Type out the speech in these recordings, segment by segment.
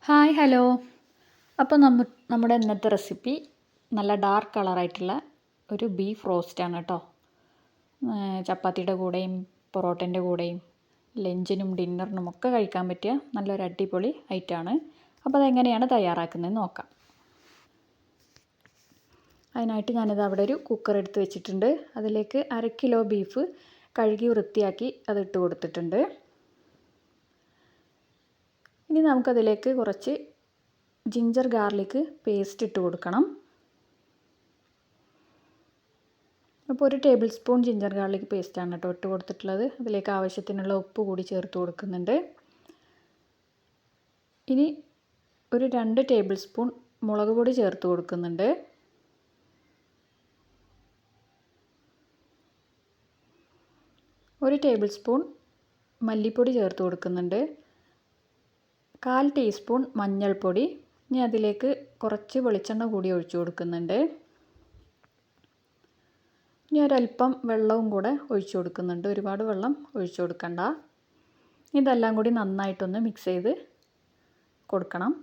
Hi hello. അപ്പോൾ നമ്മുടെ ഇന്നത്തെ റെസിപ്പി നല്ല ഡാർക്ക് കളറായിട്ടുള്ള ഒരു ബീഫ് റോസ്റ്റാണ് കേട്ടോ. ചപ്പാത്തിയുടെ കൂടെയും പൊറോട്ടൻ്റെ കൂടെയും ലഞ്ചിനും ഡിന്നറിനും ഒക്കെ കഴിക്കാൻ പറ്റിയ നല്ലൊരു അടിപൊളി ഐറ്റമാണ്. അപ്പോൾ അതെങ്ങനെയാണ് തയ്യാറാക്കുന്നതെന്ന് നോക്കാം. അതിനായിട്ട് ഞാനിത് അവിടെ ഒരു കുക്കർ എടുത്ത് വെച്ചിട്ടുണ്ട്. അതിലേക്ക് 1/2 കിലോ ബീഫ് കഴുകി വൃത്തിയാക്കി അതിട്ട് കൊടുത്തിട്ടുണ്ട്. ഇനി നമുക്കതിലേക്ക് കുറച്ച് ജിഞ്ചർ ഗാർലിക് പേസ്റ്റ് ഇട്ട് കൊടുക്കണം. അപ്പോൾ 1 ടേബിൾ സ്പൂൺ ജിഞ്ചർ ഗാർലിക് പേസ്റ്റാണ് കേട്ടോ ഇട്ട് കൊടുത്തിട്ടുള്ളത്. അതിലേക്ക് ആവശ്യത്തിനുള്ള ഉപ്പ് കൂടി ചേർത്ത് കൊടുക്കുന്നുണ്ട്. ഇനി ഒരു 2 ടേബിൾ സ്പൂൺ മുളക് പൊടി ചേർത്ത് കൊടുക്കുന്നുണ്ട്. ഒരു ടേബിൾ സ്പൂൺ മല്ലിപ്പൊടി ചേർത്ത് കൊടുക്കുന്നുണ്ട്. 1/4 ടീസ്പൂൺ മഞ്ഞൾപ്പൊടി. ഇനി അതിലേക്ക് കുറച്ച് വെളിച്ചെണ്ണ കൂടി ഒഴിച്ചു കൊടുക്കുന്നുണ്ട്. ഇനി ഒരല്പം വെള്ളവും കൂടെ ഒഴിച്ചു കൊടുക്കുന്നുണ്ട്. ഒരുപാട് വെള്ളം ഒഴിച്ചു കൊടുക്കണ്ട. ഇതെല്ലാം കൂടി നന്നായിട്ടൊന്ന് മിക്സ് ചെയ്ത് കൊടുക്കണം.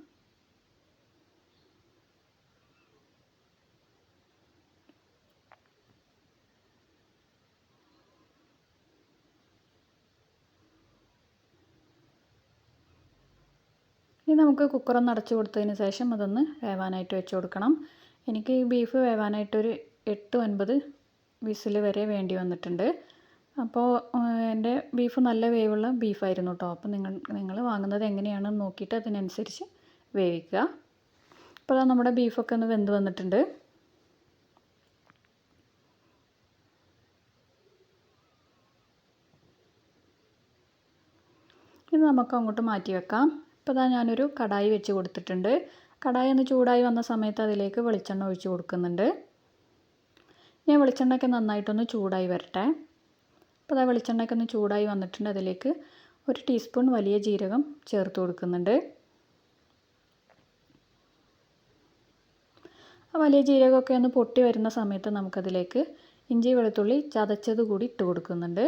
ഇനി നമുക്ക് കുക്കറൊന്ന് അടച്ചു കൊടുത്തതിന് ശേഷം അതൊന്ന് വേവാനായിട്ട് വെച്ച് കൊടുക്കണം. എനിക്ക് ഈ ബീഫ് വേവാനായിട്ടൊരു 8-9 വിസിൽ വരെ വേണ്ടി വന്നിട്ടുണ്ട്. അപ്പോൾ എൻ്റെ ബീഫ് നല്ല വേവുള്ള ബീഫായിരുന്നു കേട്ടോ. അപ്പോൾ നിങ്ങൾ വാങ്ങുന്നത് എങ്ങനെയാണെന്ന് നോക്കിയിട്ട് അതിനനുസരിച്ച് വേവിക്കുക. അപ്പോൾ നമ്മുടെ ബീഫൊക്കെ ഒന്ന് വെന്ത് വന്നിട്ടുണ്ട്. ഇത് നമുക്ക് അങ്ങോട്ട് മാറ്റി വെക്കാം. ഇപ്പോൾ ഞാനൊരു കടായി വെച്ച് കൊടുത്തിട്ടുണ്ട്. കടായി ഒന്ന് ചൂടായി വന്ന സമയത്ത് അതിലേക്ക് വെളിച്ചെണ്ണ ഒഴിച്ച് കൊടുക്കുന്നുണ്ട്. ഞാൻ വെളിച്ചെണ്ണയൊക്കെ നന്നായിട്ടൊന്ന് ചൂടായി വരട്ടെ. അപ്പോൾ വെളിച്ചെണ്ണയൊക്കെ ഒന്ന് ചൂടായി വന്നിട്ടുണ്ട്. അതിലേക്ക് 1 ടീസ്പൂൺ വലിയ ജീരകം ചേർത്ത് കൊടുക്കുന്നുണ്ട്. ആ വലിയ ജീരകമൊക്കെ ഒന്ന് പൊട്ടി വരുന്ന സമയത്ത് നമുക്കതിലേക്ക് ഇഞ്ചി വെളുത്തുള്ളി ചതച്ചത് കൂടി ഇട്ട് കൊടുക്കുന്നുണ്ട്.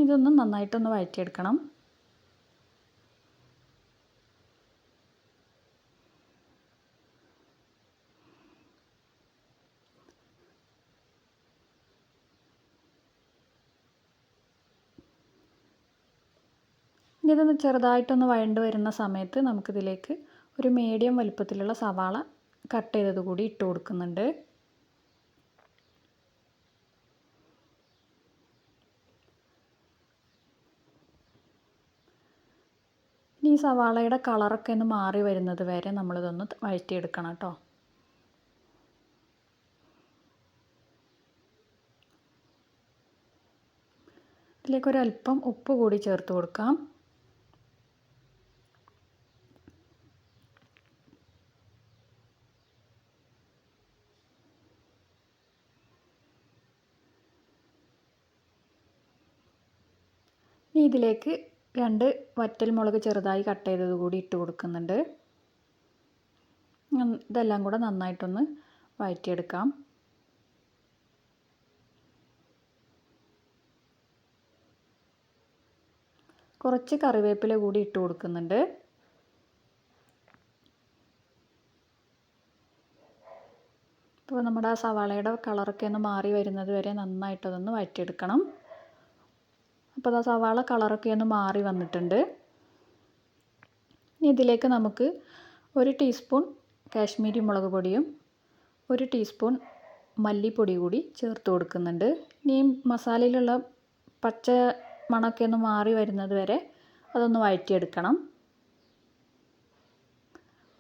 ഇതൊന്ന് നന്നായിട്ടൊന്ന് വഴറ്റിയെടുക്കണം. ഇതൊന്ന് ചെറുതായിട്ടൊന്ന് വഴണ്ട് വരുന്ന സമയത്ത് നമുക്കിതിലേക്ക് ഒരു മീഡിയം വലിപ്പത്തിലുള്ള സവാള കട്ട് ചെയ്തത് കൂടി ഇട്ട് കൊടുക്കുന്നുണ്ട്. ഈ സവാളയുടെ കളറൊക്കെ ഒന്ന് മാറി വരുന്നത് വരെ നമ്മളിതൊന്ന് വഴറ്റിയെടുക്കണം കേട്ടോ. ഇതിലേക്ക് ഒരല്പം ഉപ്പ് കൂടി ചേർത്ത് കൊടുക്കാം. ഇനി ഇതിലേക്ക് 2 വറ്റൽമുളക് ചെറുതായി കട്ട് ചെയ്തത് കൂടി ഇട്ട് കൊടുക്കുന്നുണ്ട്. ഇതെല്ലാം കൂടെ നന്നായിട്ടൊന്ന് വഴറ്റിയെടുക്കാം. കുറച്ച് കറിവേപ്പില കൂടി ഇട്ട് കൊടുക്കുന്നുണ്ട്. അപ്പോൾ നമ്മുടെ ആ സവാളയുടെ കളറൊക്കെ ഒന്ന് മാറി വരുന്നത് വരെ നന്നായിട്ടതൊന്ന് വഴറ്റിയെടുക്കണം. അപ്പോൾ ആ സവാള കളറൊക്കെ ഒന്ന് മാറി വന്നിട്ടുണ്ട്. ഇനി ഇതിലേക്ക് നമുക്ക് 1 ടീസ്പൂൺ കാശ്മീരി മുളക് പൊടിയും 1 ടീസ്പൂൺ മല്ലിപ്പൊടി കൂടി ചേർത്ത് കൊടുക്കുന്നുണ്ട്. ഇനി മസാലയിലുള്ള പച്ച മണമൊക്കെ ഒന്ന് മാറി വരുന്നത് വരെ അതൊന്ന് വഴറ്റിയെടുക്കണം.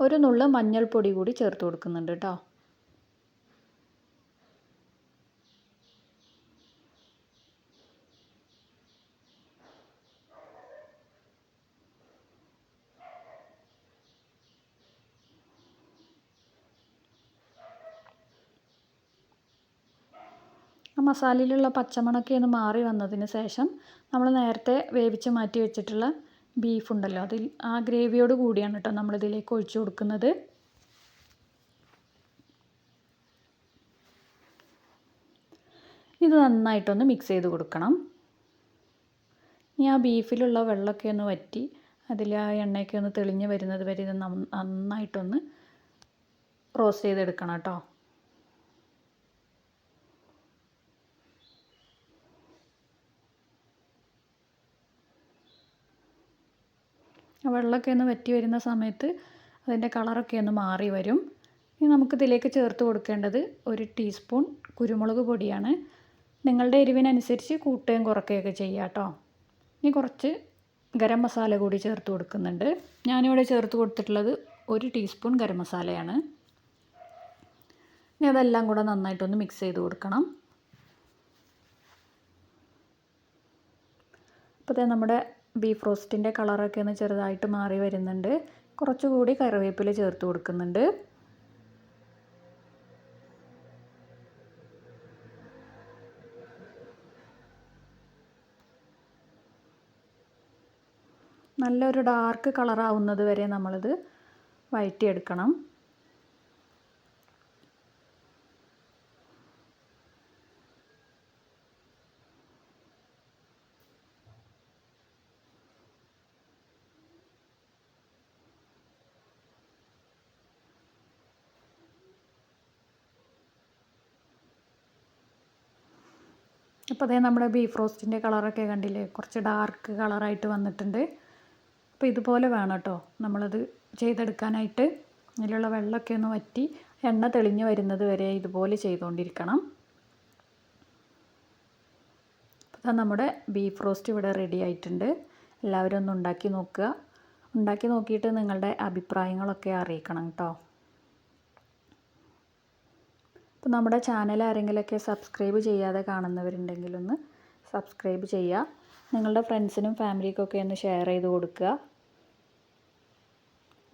ഒരു നുള്ള് മഞ്ഞൾപ്പൊടി കൂടി ചേർത്ത് കൊടുക്കുന്നുണ്ട് കേട്ടോ. മസാലയിലുള്ള പച്ചമണമൊക്കെ ഒന്ന് മാറി വന്നതിന് ശേഷം നമ്മൾ നേരത്തെ വേവിച്ച് മാറ്റി വെച്ചിട്ടുള്ള ബീഫ് ഉണ്ടല്ലോ, അതിൽ ആ ഗ്രേവിയോട് കൂടിയാണ് കേട്ടോ നമ്മളിതിലേക്ക് ഒഴിച്ചു കൊടുക്കുന്നത്. ഇത് നന്നായിട്ടൊന്ന് മിക്സ് ചെയ്ത് കൊടുക്കണം. ഇനി ആ ബീഫിലുള്ള വെള്ളമൊക്കെ ഒന്ന് വറ്റി അതിൽ ആ എണ്ണയൊക്കെ ഒന്ന് തെളിഞ്ഞ് വരുന്നത് വരെ ഇത് നന്നായിട്ടൊന്ന് റോസ്റ്റ് ചെയ്തെടുക്കണം കേട്ടോ. വെള്ളമൊക്കെ ഒന്ന് വറ്റി വരുന്ന സമയത്ത് അതിൻ്റെ കളറൊക്കെ ഒന്ന് മാറി വരും. ഇനി നമുക്കിതിലേക്ക് ചേർത്ത് കൊടുക്കേണ്ടത് 1 ടീസ്പൂൺ കുരുമുളക് പൊടിയാണ്. നിങ്ങളുടെ എരിവിനനുസരിച്ച് കൂട്ടുകയും കുറയ്ക്കുകയൊക്കെ ചെയ്യാം കേട്ടോ. ഇനി കുറച്ച് ഗരം മസാല കൂടി ചേർത്ത് കൊടുക്കുന്നുണ്ട്. ഞാനിവിടെ ചേർത്ത് കൊടുത്തിട്ടുള്ളത് 1 ടീസ്പൂൺ ഗരം മസാലയാണ്. ഇനി അതെല്ലാം കൂടെ നന്നായിട്ടൊന്ന് മിക്സ് ചെയ്ത് കൊടുക്കണം. അപ്പോൾ നമ്മുടെ ബീഫ് റോസ്റ്റിൻ്റെ കളറൊക്കെ ഒന്ന് ചെറുതായിട്ട് മാറി വരുന്നുണ്ട്. കുറച്ചുകൂടി കറിവേപ്പില ചേർത്ത് കൊടുക്കുന്നുണ്ട്. നല്ലൊരു ഡാർക്ക് കളറാവുന്നത് വരെ നമ്മളിത് വഴറ്റിയെടുക്കണം. അപ്പോൾ അതേ നമ്മുടെ ബീഫ് റോസ്റ്റിൻ്റെ കളറൊക്കെ കണ്ടില്ലേ, കുറച്ച് ഡാർക്ക് കളറായിട്ട് വന്നിട്ടുണ്ട്. അപ്പോൾ ഇതുപോലെ വേണം കേട്ടോ നമ്മളത് ചെയ്തെടുക്കാനായിട്ട്. അതിലുള്ള വെള്ളമൊക്കെ ഒന്ന് വറ്റി എണ്ണ തെളിഞ്ഞ് വരുന്നത് വരെ ഇതുപോലെ ചെയ്തുകൊണ്ടിരിക്കണം. അപ്പോൾ നമ്മുടെ ബീഫ് റോസ്റ്റ് ഇവിടെ റെഡി ആയിട്ടുണ്ട്. എല്ലാവരും ഒന്ന് ഉണ്ടാക്കി നോക്കുക. ഉണ്ടാക്കി നോക്കിയിട്ട് നിങ്ങളുടെ അഭിപ്രായങ്ങളൊക്കെ അറിയിക്കണം കേട്ടോ. അപ്പോൾ നമ്മുടെ ചാനൽ ആരെങ്കിലുമൊക്കെ സബ്സ്ക്രൈബ് ചെയ്യാതെ കാണുന്നവരുണ്ടെങ്കിലൊന്ന് സബ്സ്ക്രൈബ് ചെയ്യുക. നിങ്ങളുടെ ഫ്രണ്ട്സിനും ഫാമിലിക്കൊക്കെ ഒന്ന് ഷെയർ ചെയ്ത് കൊടുക്കുക.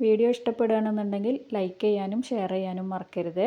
വീഡിയോ ഇഷ്ടപ്പെടുകയാണെന്നുണ്ടെങ്കിൽ ലൈക്ക് ചെയ്യാനും ഷെയർ ചെയ്യാനും മറക്കരുത്.